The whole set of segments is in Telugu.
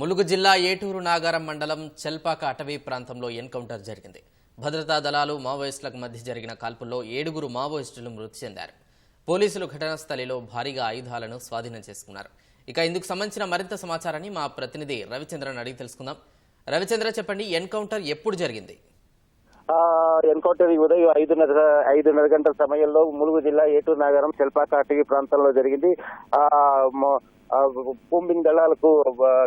ములుగు జిల్లా ఏటూరు నాగారం మండలం చెల్పాక అటవీ ప్రాంతంలో ఎన్కౌంటర్ జరిగింది. భద్రతా దళాలు మావోయిస్టులకు మధ్య జరిగిన కాల్పుల్లో 7 మావోయిస్టులు మృతి చెందారు. పోలీసులు ఘటనా స్థలిలో భారీగా ఆయుధాలను స్వాధీనం చేసుకున్నారు. ఇక ఇందుకు సంబంధించిన మరింత సమాచారాన్ని మా ప్రతినిధి రవిచంద్రన్ అడిగి తెలుసుకుందాం. రవిచంద్ర, చెప్పండి, ఎన్కౌంటర్ ఎప్పుడు జరిగింది? ఎన్కౌంటర్ ఉదయం 5:30 గంటల సమయంలో ములుగు జిల్లా ఏటూరు నాగారం చెల్పాక అటవీ ప్రాంతంలో జరిగింది. కూంబింగ్ దళాలకు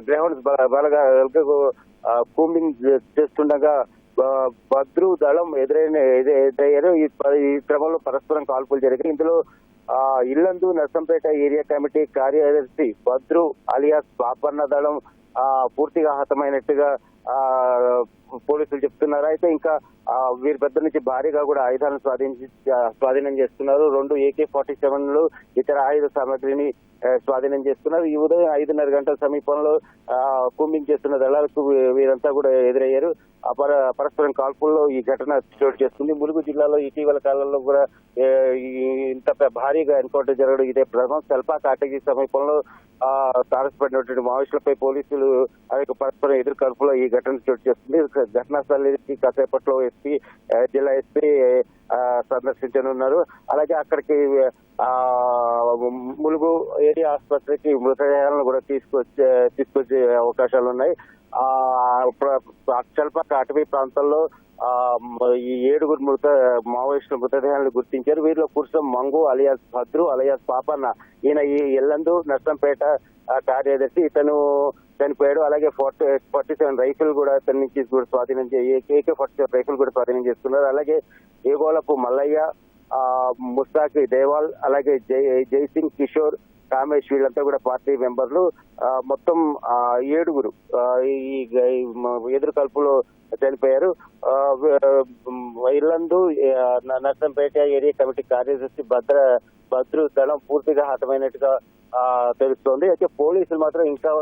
గ్రౌండ్స్ బలగాలకు కూంబింగ్ చేస్తుండగా భద్రు దళం ఎదురయ్యారు. ఈ క్రమంలో పరస్పరం కాల్పులు జరిగాయి. ఇందులో ఇల్లందు నర్సంపేట ఏరియా కమిటీ కార్యదర్శి భద్రు అలియాస్ పాపన్న దళం పూర్తిగా హతమైనట్టుగా పోలీసులు చెప్తున్నారు. అయితే ఇంకా వీరి పెద్ద నుంచి భారీగా కూడా ఆయుధాలను స్వాధీనం చేస్తున్నారు. 2 AK-47లు ఇతర ఆయుధ సామగ్రిని స్వాధీనం చేస్తున్నారు. ఈ ఉదయం 5:30 గంటల సమీపంలో కూంబింగ్ చేస్తున్న దళాలకు వీరంతా కూడా ఎదురయ్యారు. పరస్పరం కాల్పుల్లో ఈ ఘటన చోటు చేసుకుంది. ములుగు జిల్లాలో ఇటీవల కాలంలో కూడా ఇంత భారీగా ఎన్కౌంటర్ జరగడం ఇదే ప్రథమం. చెల్పాక అటవీ సమీపంలో తారసపడినటువంటి మావోయిస్టులపై పోలీసులు పరస్పరం ఎదురు కాల్పులో ఈ ఘటన చోటు చేస్తుంది. ఘటనా స్థలానికి కాసేపట్లో జిల్లా ఎస్పీ సందర్శించనున్నారు. అలాగే అక్కడికి ములుగు ఏరియా ఆసుపత్రికి మృతదేహాలను కూడా తీసుకొచ్చే అవకాశాలు ఉన్నాయి. చెల్పాక అటవీ ప్రాంతంలో ఈ 7 మావోయిస్టుల మృతదేహాలను గుర్తించారు. వీరిలో పురుషం మంగు అలియాస్ భద్రు అలియాస్ పాపన్న, ఈయన ఈ ఎల్లందు నర్సంపేట కార్యదర్శి, ఇతను చనిపోయాడు. అలాగే 47 రైఫిల్ కూడా ఇతని నుంచి కూడా స్వాధీనం AK-47 రైఫిల్ కూడా స్వాధీనం చేసుకున్నారు. అలాగే ఏగోలపు మల్లయ్య, ముస్తాకి దేవాల్, అలాగే జైసింగ్ కిషోర్ కామేష్, వీళ్ళంతా కూడా పార్టీ మెంబర్లు. మొత్తం 7 ఈ ఎదురు కాల్పులో చనిపోయారు. ఇల్లందు నర్సంపేట ఏరియా కమిటీ కార్యదర్శి భద్రు దళం పూర్తిగా హతమైనట్టుగా తెలుస్తోంది. అయితే పోలీసులు మాత్రం ఇంకా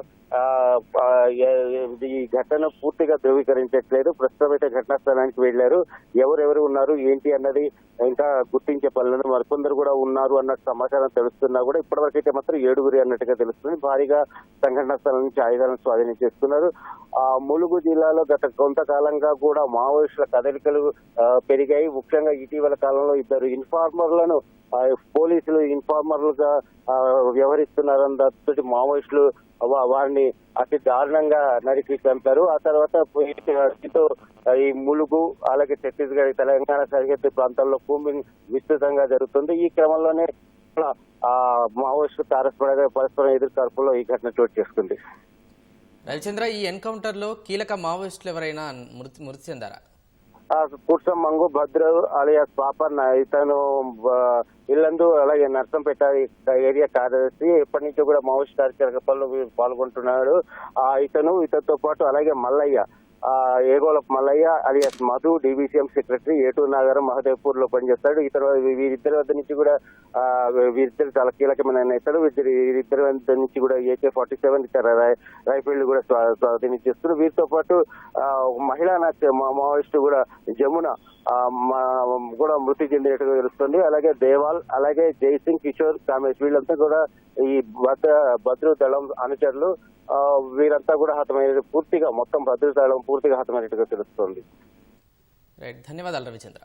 ఈ ఘటన పూర్తిగా ధృవీకరించట్లేదు. ప్రస్తుతం అయితే ఘటనా స్థలానికి వెళ్లారు. ఎవరెవరు ఉన్నారు ఏంటి అన్నది ఇంకా గుర్తించే పనులను మరికొందరు కూడా ఉన్నారు అన్నట్టు సమాచారం తెలుస్తున్నా కూడా ఇప్పటివరకు అయితే మాత్రం 7 అన్నట్టుగా తెలుస్తుంది. భారీగా సంఘటనా స్థలం నుంచి ఆయుధాలను స్వాధీనం చేసుకున్నారు. ములుగు జిల్లాలో గత కొంతకాలంగా కూడా మావోయిస్టుల కదలికలు పెరిగాయి. ముఖ్యంగా ఇటీవల కాలంలో 2 ఇన్ఫార్మర్లను పోలీసులు ఇన్ఫార్మర్లుగా వ్యవహరిస్తున్నారన్న దాంతో మావోయిస్టులు వారిని అతి దారుణంగా నరికి చంపారు. ఆ తర్వాత ఈ ములుగు అలాగే ఛత్తీస్గఢ్ తెలంగాణ సరిహద్దు ప్రాంతాల్లో కూంబింగ్ విస్తృతంగా జరుగుతుంది. ఈ క్రమంలోనే మావోయిస్టులు తారసపడగా పరస్పరం ఎదురు కాల్పుల్లో ఈ ఘటన చోటు చేసుకుంది. రవిచంద్ర, ఈ ఎన్కౌంటర్ లో కీలక మావోయిస్టులు ఎవరైనా మృతి చెందారా? పురుషం మంగు భద్రు అలియాస్ పాపన్న, ఇతను ఇల్లందు అలాగే నర్సంపేట ఏరియా కార్యదర్శి, ఎప్పటి నుంచో కూడా మావోయిస్ట్ కార్యకలాపాల్లో పాల్గొంటున్నాడు. ఇతనితో పాటు అలాగే Mallaiah, Egolapu Mallaiah alias Madhu, DVCM secretary, Eturu Nagaram Mahadevpur లో పనిచేస్తాడు. వీరిద్దరి వద్ద నుంచి కూడా వీరిద్దరు చాలా కీలకమైన నేతలు. వీరిద్దరి వద్ద నుంచి కూడా AK-47 ఇతర రైఫిళ్లు కూడా స్వాధీనం చేస్తున్నారు. వీరితో పాటు మహిళా మావోయిస్టు కూడా జమున కూడా మృతి చెందినట్టుగా తెలుస్తుంది. అలాగే దేవాల్, అలాగే జైసింగ్ కిషోర్ కామేష్, వీళ్ళంతా కూడా ఈ భద్రు దళం అనుచరులు. వీరంతా కూడా హతమైన పూర్తిగా మొత్తం భద్రు దళం పూర్తిగా హతమైనట్టుగా తెలుస్తోంది. రైట్, ధన్యవాదాలు రవిచంద్ర.